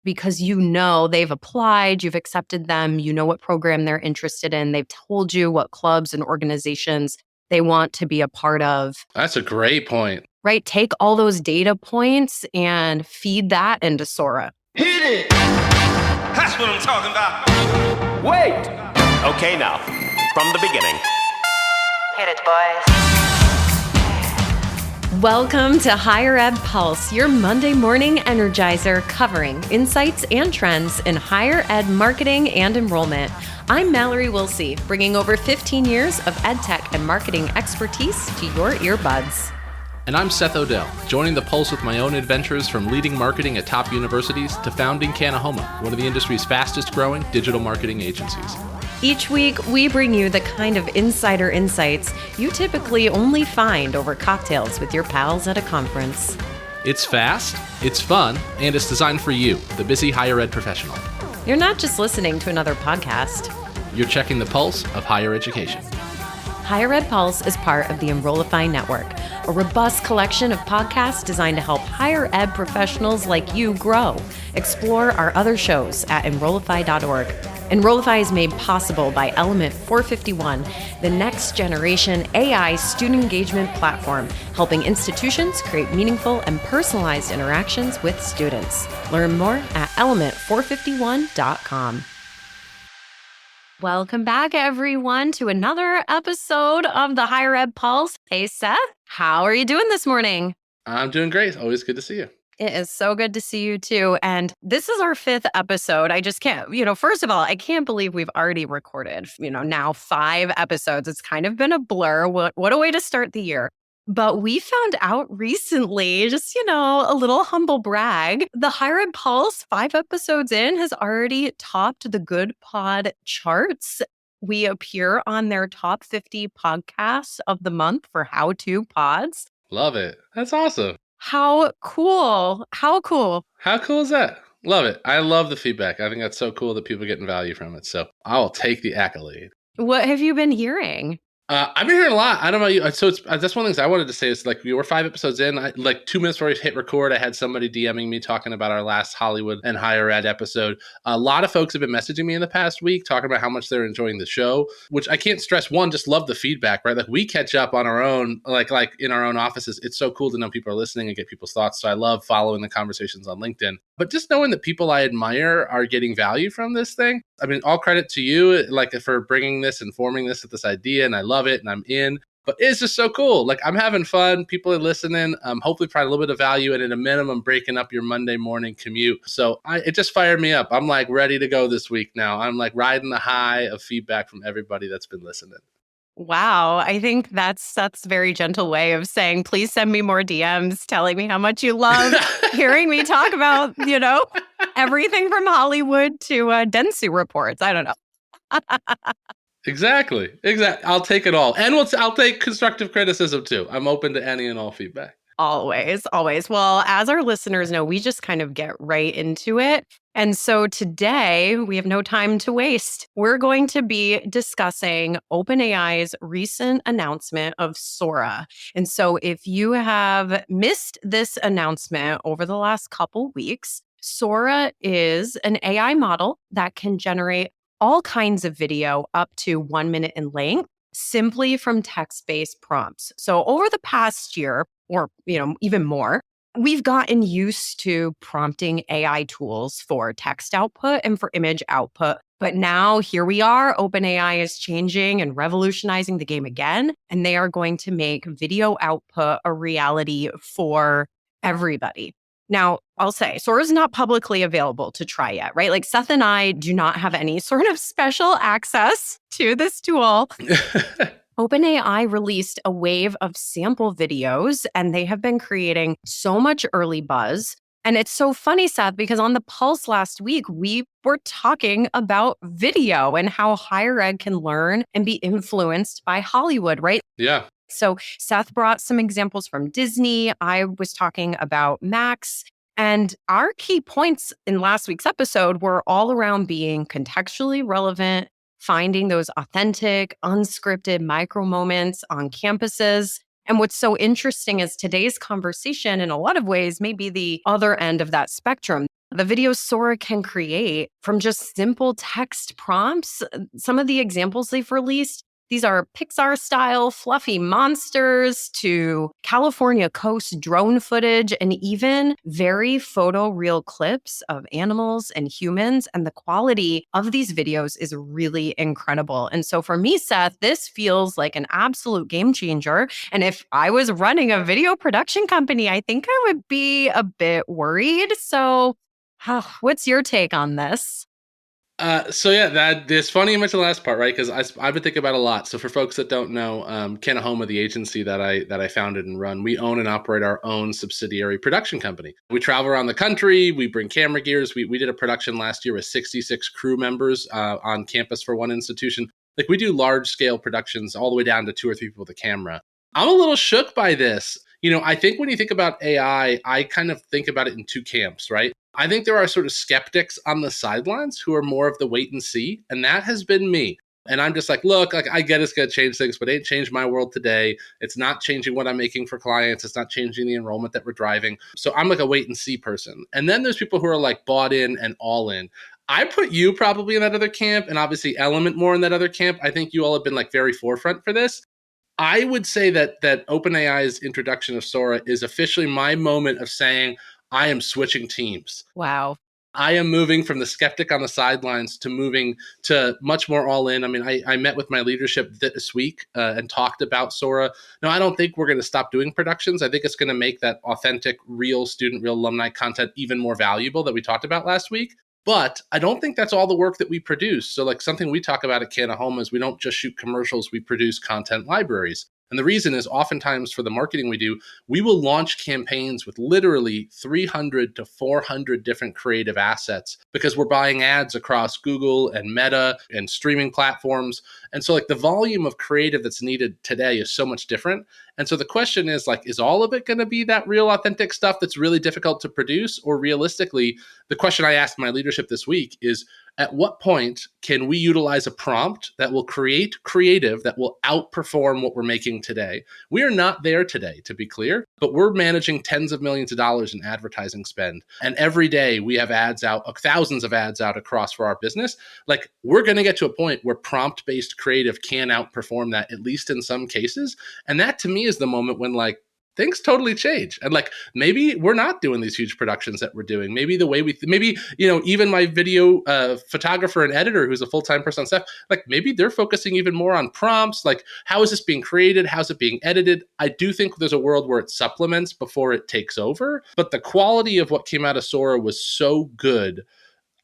because you know they've applied, you've accepted them, you know what program they're interested in, they've told you what clubs and organizations they want to be a part of. That's a great point. Right? Take all those data points and feed that into Sora. Hit it! That's what I'm talking about. Wait! Okay, now, from the beginning. Hit it, boys. Welcome to Higher Ed Pulse, your Monday morning energizer covering insights and trends in higher ed marketing and enrollment. I'm Mallory Wilsey, bringing over 15 years of ed tech and marketing expertise to your earbuds. And I'm Seth Odell, joining the Pulse with my own adventures from leading marketing at top universities to founding Kanahoma, one of the industry's fastest growing digital marketing agencies. Each week, we bring you the kind of insider insights you typically only find over cocktails with your pals at a conference. It's fast, it's fun, and it's designed for you, the busy higher ed professional. You're not just listening to another podcast. You're checking the pulse of higher education. Higher Ed Pulse is part of the Enrollify Network, a robust collection of podcasts designed to help higher ed professionals like you grow. Explore our other shows at enrollify.org. Enrollify is made possible by Element 451, the next generation AI student engagement platform, helping institutions create meaningful and personalized interactions with students. Learn more at element451.com. Welcome back, everyone, to another episode of the Higher Ed Pulse. Hey, Seth, how are you doing this morning? I'm doing great. Always good to see you. It is so good to see you, too. And this is our 5th episode. I just can't, first of all, I can't believe we've already recorded, now 5 episodes. It's kind of been a blur. What a way to start the year. But we found out recently, just, a little humble brag, the Higher Ed Pulse 5 episodes in has already topped the Good Pod charts. We appear on their top 50 podcasts of the month for how-to pods. Love it. That's awesome. How cool. How cool. How cool is that? Love it. I love the feedback. I think that's so cool that people are getting value from it. So I will take the accolade. What have you been hearing? I've been hearing a lot. I don't know about you. So that's one of the things I wanted to say is we were 5 episodes in. 2 minutes before we hit record, I had somebody DMing me talking about our last Hollywood and higher ed episode. A lot of folks have been messaging me in the past week talking about how much they're enjoying the show, which I can't stress. One, just love the feedback, right? We catch up on our own, like in our own offices. It's so cool to know people are listening and get people's thoughts. So I love following the conversations on LinkedIn. But just knowing that people I admire are getting value from this thing. I mean, all credit to you, for bringing this and forming this idea, and I love it, and I'm in. But it's just so cool. I'm having fun. People are listening. Hopefully, probably a little bit of value, and at a minimum, breaking up your Monday morning commute. So it just fired me up. I'm ready to go this week now. I'm riding the high of feedback from everybody that's been listening. Wow. I think that's a very gentle way of saying, please send me more DMs telling me how much you love hearing me talk about, everything from Hollywood to Dentsu reports. I don't know. Exactly. I'll take it all. And I'll take constructive criticism too. I'm open to any and all feedback. Always. Well, as our listeners know, we just kind of get right into it. And so today, we have no time to waste. We're going to be discussing OpenAI's recent announcement of Sora. And so if you have missed this announcement over the last couple weeks, Sora is an AI model that can generate all kinds of video up to 1 minute in length, simply from text-based prompts. So over the past year, or even more, we've gotten used to prompting AI tools for text output and for image output. But now here we are, OpenAI is changing and revolutionizing the game again, and they are going to make video output a reality for everybody. Now, I'll say, Sora is not publicly available to try yet, right? Seth and I do not have any sort of special access to this tool. OpenAI released a wave of sample videos, and they have been creating so much early buzz. And it's so funny, Seth, because on the Pulse last week, we were talking about video and how higher ed can learn and be influenced by Hollywood, right? Yeah. So Seth brought some examples from Disney. I was talking about Max. And our key points in last week's episode were all around being contextually relevant, finding those authentic, unscripted micro moments on campuses. And what's so interesting is today's conversation, in a lot of ways, may be the other end of that spectrum. the videos Sora can create from just simple text prompts. Some of the examples they've released, these are Pixar-style fluffy monsters to California coast drone footage and even very photoreal clips of animals and humans. And the quality of these videos is really incredible. And so for me, Seth, this feels like an absolute game changer. And if I was running a video production company, I think I would be a bit worried. So what's your take on this? So yeah, that it's funny you mentioned the last part, right? Because I've been thinking about it a lot. So for folks that don't know, Kanahoma, the agency that I founded and run, we own and operate our own subsidiary production company. We travel around the country. We bring camera gears. We did a production last year with 66 crew members on campus for one institution. Like we do large scale productions all the way down to 2 or 3 people with a camera. I'm a little shook by this. I think when you think about AI, I kind of think about it in 2 camps, right? I think there are sort of skeptics on the sidelines who are more of the wait and see. And that has been me. And I'm just like, look, like I get it's going to change things, but it ain't changed my world today. It's not changing what I'm making for clients. It's not changing the enrollment that we're driving. So I'm like a wait and see person. And then there's people who are like bought in and all in. I put you probably in that other camp, and obviously Element more in that other camp. I think you all have been like very forefront for this. I would say that OpenAI's introduction of Sora is officially my moment of saying I am switching teams. Wow. I am moving from the skeptic on the sidelines to moving to much more all in. I mean, I met with my leadership this week and talked about Sora. No, I don't think we're going to stop doing productions. I think it's going to make that authentic, real student, real alumni content even more valuable that we talked about last week. But I don't think that's all the work that we produce. So like something we talk about at Kanahoma is we don't just shoot commercials, we produce content libraries. And the reason is oftentimes for the marketing we do, we will launch campaigns with literally 300 to 400 different creative assets because we're buying ads across Google and Meta and streaming platforms. And so like the volume of creative that's needed today is so much different. And so the question is like, is all of it going to be that real authentic stuff that's really difficult to produce? Or realistically, the question I asked my leadership this week is, at what point can we utilize a prompt that will create creative that will outperform what we're making today? We are not there today, to be clear, but we're managing tens of millions of dollars in advertising spend. And every day we have ads out, thousands of ads out across for our business. Like we're going to get to a point where prompt-based creative can outperform that, at least in some cases. And that to me is the moment when like, things totally change. And like, maybe we're not doing these huge productions that we're doing. Maybe the way maybe, even my video photographer and editor, who's a full-time person on staff, like maybe they're focusing even more on prompts. Like, how is this being created? How's it being edited? I do think there's a world where it supplements before it takes over. But the quality of what came out of Sora was so good.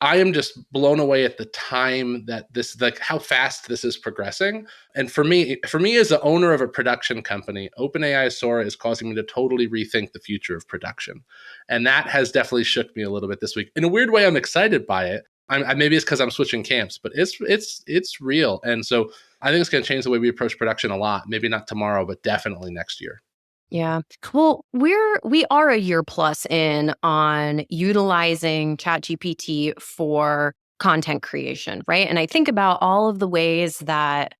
I am just blown away at the time that this, like how fast this is progressing. And for me as the owner of a production company, OpenAI Sora is causing me to totally rethink the future of production. And that has definitely shook me a little bit this week. In a weird way, I'm excited by it. Maybe it's because I'm switching camps, but it's real. And so I think it's going to change the way we approach production a lot. Maybe not tomorrow, but definitely next year. Yeah. Well, we are a year plus in on utilizing ChatGPT for content creation, right? And I think about all of the ways that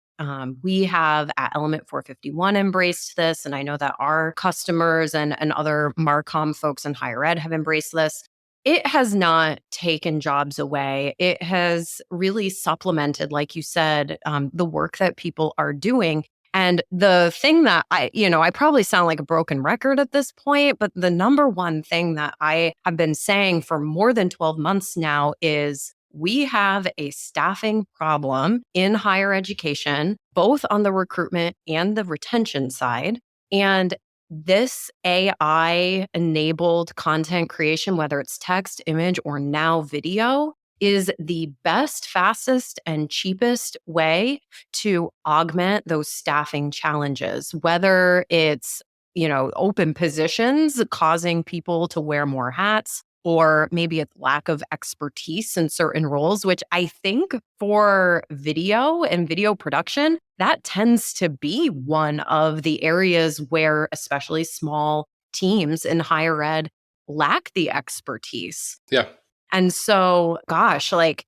we have at Element 451 embraced this. And I know that our customers and other Marcom folks in higher ed have embraced this. It has not taken jobs away. It has really supplemented, like you said, the work that people are doing. And the thing that I probably sound like a broken record at this point, but the number one thing that I have been saying for more than 12 months now is we have a staffing problem in higher education, both on the recruitment and the retention side. And this AI enabled content creation, whether it's text, image, or now video, is the best, fastest, and cheapest way to augment those staffing challenges, whether it's, open positions causing people to wear more hats, or maybe it's lack of expertise in certain roles, which I think for video and video production, that tends to be one of the areas where especially small teams in higher ed lack the expertise. Yeah. And so, gosh, like,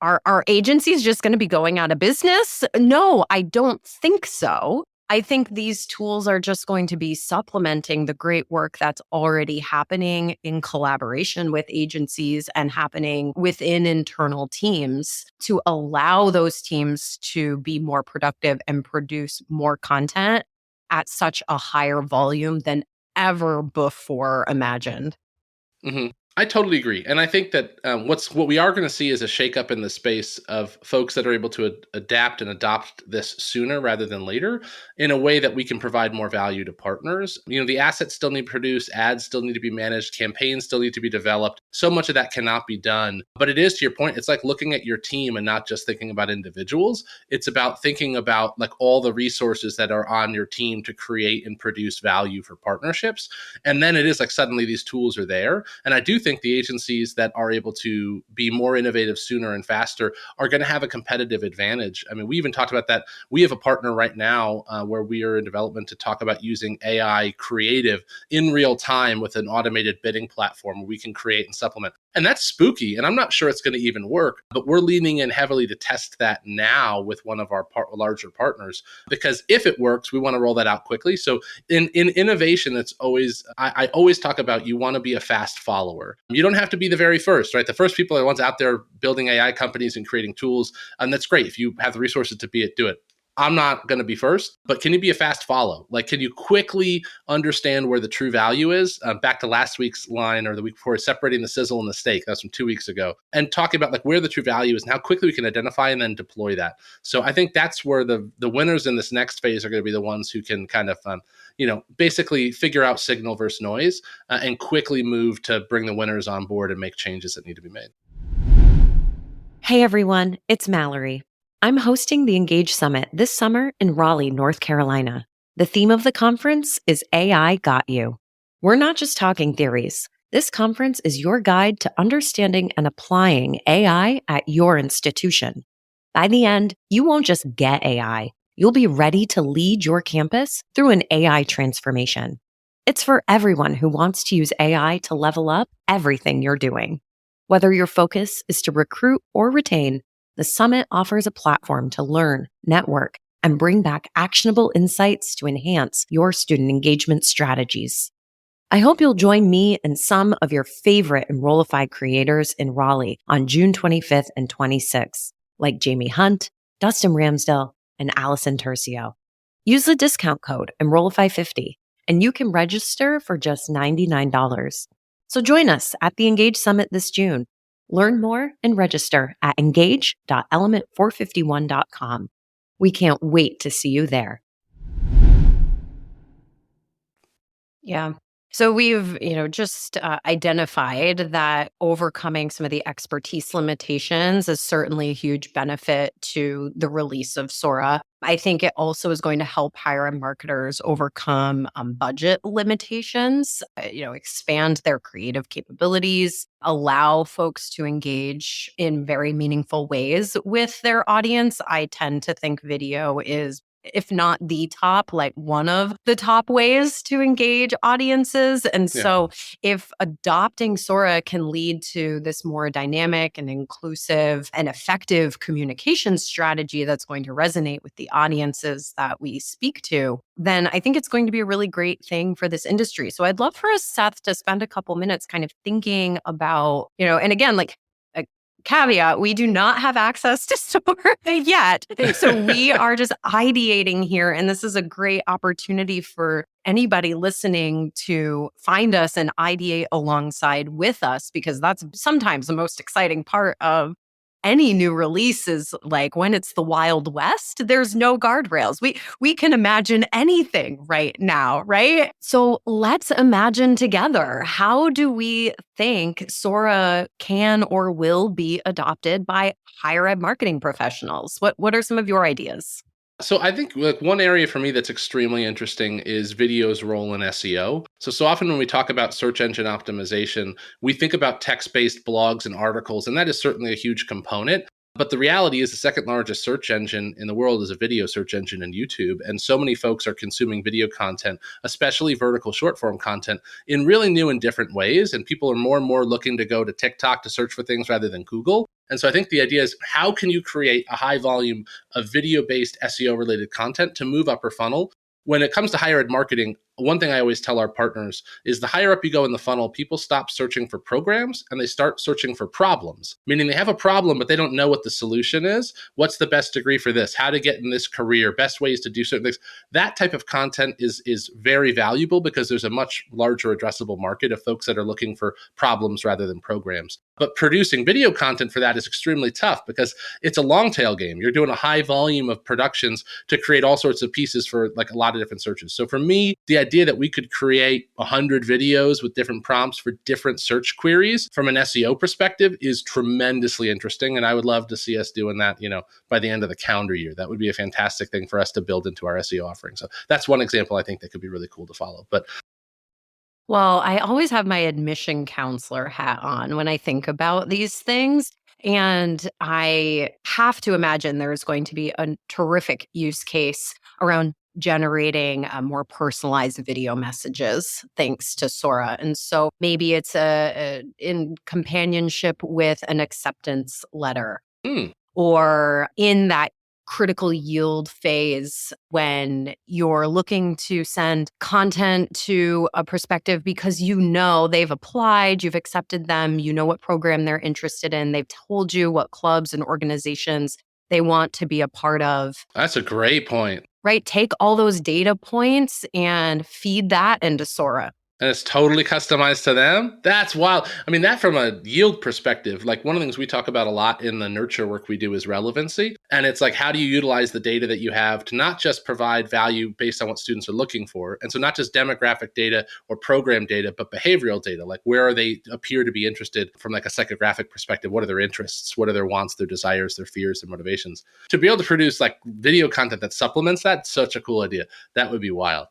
are agencies just going to be going out of business? No, I don't think so. I think these tools are just going to be supplementing the great work that's already happening in collaboration with agencies and happening within internal teams to allow those teams to be more productive and produce more content at such a higher volume than ever before imagined. Hmm. I totally agree, and I think that what we are going to see is a shakeup in the space of folks that are able to adapt and adopt this sooner rather than later, in a way that we can provide more value to partners. The assets still need to produce, ads still need to be managed, campaigns still need to be developed. So much of that cannot be done, but it is, to your point, it's like looking at your team and not just thinking about individuals. It's about thinking about like all the resources that are on your team to create and produce value for partnerships, and then it is like suddenly these tools are there. And I do think the agencies that are able to be more innovative sooner and faster are going to have a competitive advantage. I mean, we even talked about that. We have a partner right now where we are in development to talk about using AI creative in real time with an automated bidding platform where we can create and supplement. And that's spooky. And I'm not sure it's going to even work, but we're leaning in heavily to test that now with one of our larger partners, because if it works, we want to roll that out quickly. So in innovation, it's always, I always talk about, you want to be a fast follower. You don't have to be the very first, right? The first people are the ones out there building AI companies and creating tools. And that's great. If you have the resources to be it, do it. I'm not going to be first, but can you be a fast follow? Like, can you quickly understand where the true value is? Back to last week's line, or the week before, separating the sizzle and the steak. That's from 2 weeks ago. And talking about like where the true value is and how quickly we can identify and then deploy that. So I think that's where the winners in this next phase are going to be the ones who can kind of, basically figure out signal versus noise and quickly move to bring the winners on board and make changes that need to be made. Hey everyone, it's Mallory. I'm hosting the Engage Summit this summer in Raleigh, North Carolina. The theme of the conference is AI Got You. We're not just talking theories. This conference is your guide to understanding and applying AI at your institution. By the end, you won't just get AI, you'll be ready to lead your campus through an AI transformation. It's for everyone who wants to use AI to level up everything you're doing. Whether your focus is to recruit or retain, the summit offers a platform to learn, network, and bring back actionable insights to enhance your student engagement strategies. I hope you'll join me and some of your favorite Enrollify creators in Raleigh on June 25th and 26th, like Jamie Hunt, Dustin Ramsdell, and Allison Tercio. Use the discount code Enrollify50, and you can register for just $99. So join us at the Engage Summit this June. Learn more and register at engage.element451.com. We can't wait to see you there. Yeah. So we've, just identified that overcoming some of the expertise limitations is certainly a huge benefit to the release of Sora. I think it also is going to help higher-end marketers overcome budget limitations, expand their creative capabilities, allow folks to engage in very meaningful ways with their audience. I tend to think video is, if not the top, like one of the top ways to engage audiences. And so if adopting Sora can lead to this more dynamic and inclusive and effective communication strategy that's going to resonate with the audiences that we speak to, then I think it's going to be a really great thing for this industry. So I'd love for us, Seth, to spend a couple minutes kind of thinking about, and again, like, caveat, we do not have access to Sora yet. So we are just ideating here. And this is a great opportunity for anybody listening to find us and ideate alongside with us, because that's sometimes the most exciting part of any new release. Is like when it's the Wild West, there's no guardrails. We can imagine anything right now, right? So let's imagine together, how do we think Sora can or will be adopted by higher ed marketing professionals? What are some of your ideas? So I think like one area for me that's extremely interesting is video's role in SEO. So often when we talk about search engine optimization, we think about text-based blogs and articles, and that is certainly a huge component. But the reality is the second largest search engine in the world is a video search engine in YouTube. And so many folks are consuming video content, especially vertical short form content, in really new and different ways. And people are more and more looking to go to TikTok to search for things rather than Google. And so I think the idea is, how can you create a high volume of video-based SEO-related content to move upper funnel when it comes to higher ed marketing, one thing I always tell our partners is the higher up you go in the funnel, people stop searching for programs and they start searching for problems, meaning they have a problem, but they don't know what the solution is. What's the best degree for this? How to get in this career? Best ways to do certain things. That type of content is very valuable because there's a much larger addressable market of folks that are looking for problems rather than programs. But producing video content for that is extremely tough because it's a long tail game. You're doing a high volume of productions to create all sorts of pieces for like a lot of different searches. So for me, the idea that we could create 100 videos with different prompts for different search queries from an SEO perspective is tremendously interesting. And I would love to see us doing that, by the end of the calendar year. That would be a fantastic thing for us to build into our SEO offering. So that's one example I think that could be really cool to follow. But Well, I always have my admission counselor hat on when I think about these things. And I have to imagine there's going to be a terrific use case around generating more personalized video messages thanks to Sora. And so maybe it's in companionship with an acceptance letter hmm, or in that critical yield phase when you're looking to send content to a prospective because they've applied, you've accepted them, what program they're interested in, they've told you what clubs and organizations they want to be a part of. that's a great point. Right? Take all those data points and feed that into Sora. And it's totally customized to them. That's wild. I mean, that from a yield perspective, like one of the things we talk about a lot in the nurture work we do is relevancy. And it's like, how do you utilize the data that you have to not just provide value based on what students are looking for? And so not just demographic data or program data, but behavioral data, like where are they appear to be interested from like a psychographic perspective? What are their interests? What are their wants, their desires, their fears, their motivations? To be able to produce like video content that supplements that, such a cool idea. That would be wild.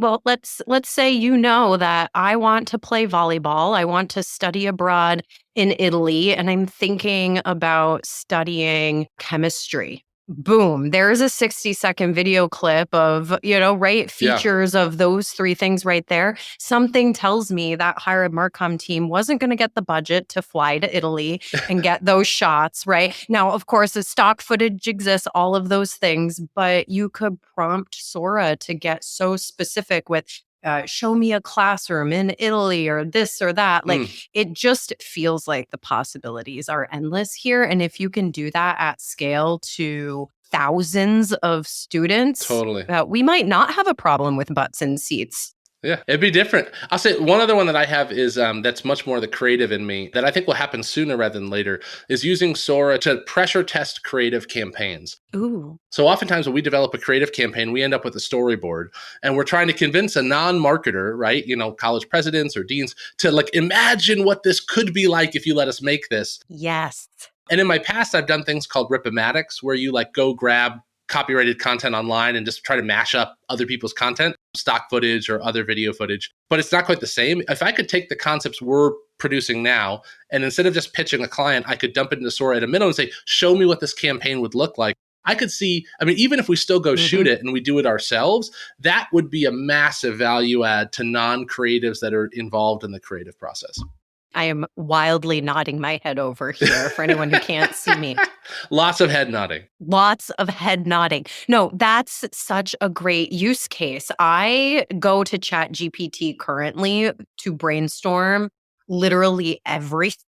Well, let's say that I want to play volleyball. I want to study abroad in Italy, and I'm thinking about studying chemistry. Boom, there's a 60-second video clip of, right, features of those three things right there. Something tells me that higher ed Marcom team wasn't going to get the budget to fly to Italy and get those shots, right? Now, of course, the stock footage exists, all of those things, but you could prompt Sora to get so specific with show me a classroom in Italy or this or that. It just feels like the possibilities are endless here. And if you can do that at scale to thousands of students, Totally. We might not have a problem with butts in seats. Yeah, it'd be different. I'll say one other one that I have is that's much more the creative in me that I think will happen sooner rather than later is using Sora to pressure test creative campaigns. Ooh. So oftentimes when we develop a creative campaign, we end up with a storyboard and we're trying to convince a non-marketer, right? College presidents or deans to like imagine what this could be like if you let us make this. Yes. And in my past, I've done things called ripomatics where you like go grab copyrighted content online and just try to mash up other people's content, stock footage or other video footage. But it's not quite the same. If I could take the concepts we're producing now, and instead of just pitching a client, I could dump it into Sora at a minimum and say, show me what this campaign would look like. I could see, even if we still go shoot it and we do it ourselves, that would be a massive value add to non-creatives that are involved in the creative process. I am wildly nodding my head over here for anyone who can't see me. Lots of head nodding. Lots of head nodding. No, that's such a great use case. I go to ChatGPT currently to brainstorm literally everything.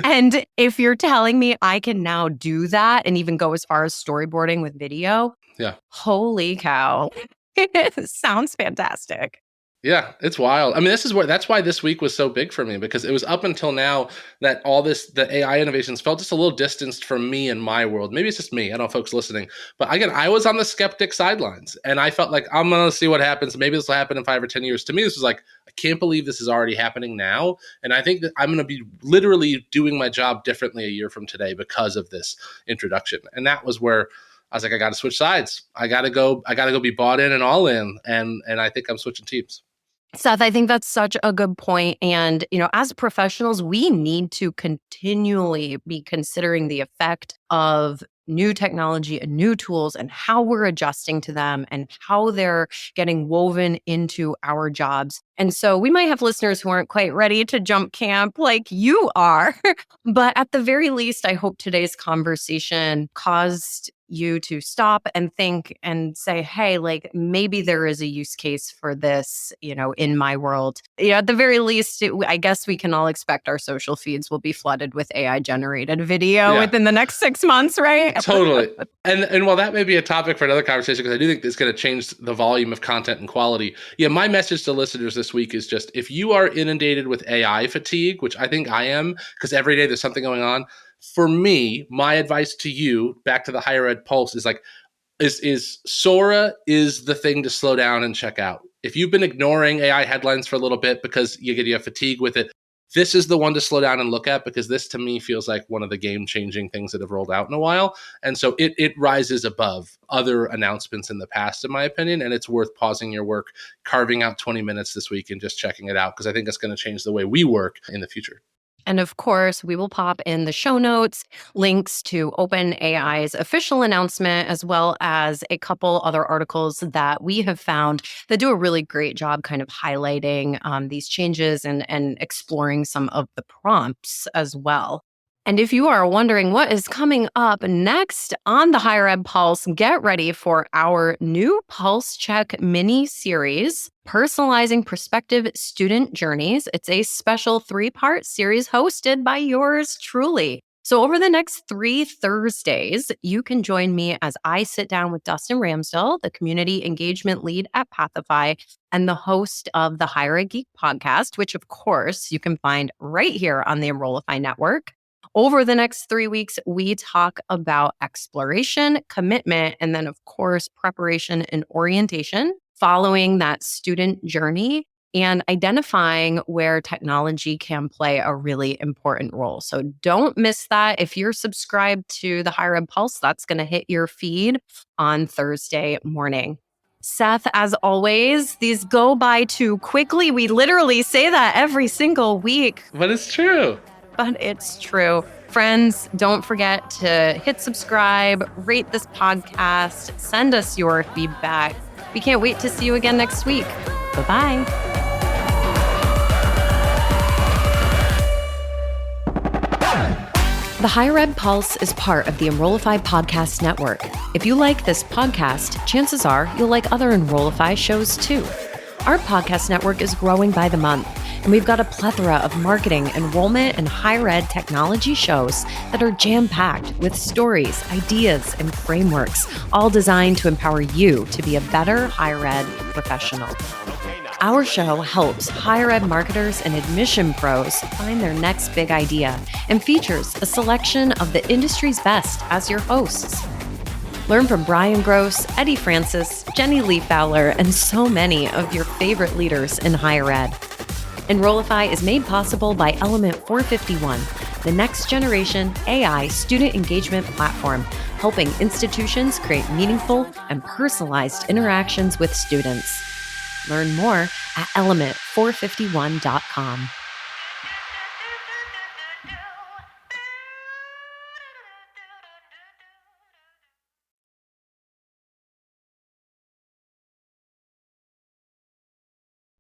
And if you're telling me I can now do that and even go as far as storyboarding with video, yeah, holy cow. It sounds fantastic. Yeah, it's wild. That's why this week was so big for me, because it was up until now that the AI innovations felt just a little distanced from me and my world. Maybe it's just me. I don't know, folks listening. But again, I was on the skeptic sidelines and I felt like I'm going to see what happens. Maybe this will happen in 5 or 10 years. To me, this was like, I can't believe this is already happening now. And I think that I'm going to be literally doing my job differently a year from today because of this introduction. And that was where I was like, I got to switch sides. I got to go be bought in and all in. And I think I'm switching teams. Seth, I think that's such a good point. And, as professionals, we need to continually be considering the effect of new technology and new tools and how we're adjusting to them and how they're getting woven into our jobs. And so we might have listeners who aren't quite ready to jump camp like you are. But at the very least, I hope today's conversation caused you to stop and think and say, hey, like maybe there is a use case for this, in my world. At the very least, I guess we can all expect our social feeds will be flooded with AI generated video within the next 6 months, right? Totally. And while that may be a topic for another conversation, because I do think it's going to change the volume of content and quality. Yeah, my message to listeners this week is just, if you are inundated with AI fatigue, which I think I am, because every day there's something going on, for me, my advice to you, back to the higher ed pulse, is like, is Sora is the thing to slow down and check out. If you've been ignoring AI headlines for a little bit because you have fatigue with it, this is the one to slow down and look at, because this to me feels like one of the game-changing things that have rolled out in a while. And so it rises above other announcements in the past, in my opinion, and it's worth pausing your work, carving out 20 minutes this week and just checking it out, because I think it's going to change the way we work in the future. And of course, we will pop in the show notes links to OpenAI's official announcement, as well as a couple other articles that we have found that do a really great job kind of highlighting these changes and exploring some of the prompts as well. And if you are wondering what is coming up next on the Higher Ed Pulse, get ready for our new Pulse Check mini series, Personalizing Prospective Student Journeys. It's a special 3-part series hosted by yours truly. So over the next 3 Thursdays, you can join me as I sit down with Dustin Ramsdell, the community engagement lead at Pathify and the host of the Higher Ed Geek podcast, which of course you can find right here on the Enrollify network. Over the next 3 weeks, we talk about exploration, commitment, and then, of course, preparation and orientation, following that student journey and identifying where technology can play a really important role. So don't miss that. If you're subscribed to the Higher Ed Pulse, that's going to hit your feed on Thursday morning. Seth, as always, these go by too quickly. We literally say that every single week. But it's true. But it's true. Friends, don't forget to hit subscribe, rate this podcast, send us your feedback. We can't wait to see you again next week. Bye-bye. The Higher Ed Pulse is part of the Enrollify Podcast Network. If you like this podcast, chances are you'll like other Enrollify shows too. Our podcast network is growing by the month, and we've got a plethora of marketing, enrollment, and higher ed technology shows that are jam-packed with stories, ideas, and frameworks, all designed to empower you to be a better higher ed professional. Our show helps higher ed marketers and admission pros find their next big idea and features a selection of the industry's best as your hosts. Learn from Brian Gross, Eddie Francis, Jenny Lee Fowler, and so many of your favorite leaders in higher ed. Enrollify is made possible by Element 451, the next generation AI student engagement platform, helping institutions create meaningful and personalized interactions with students. Learn more at element451.com.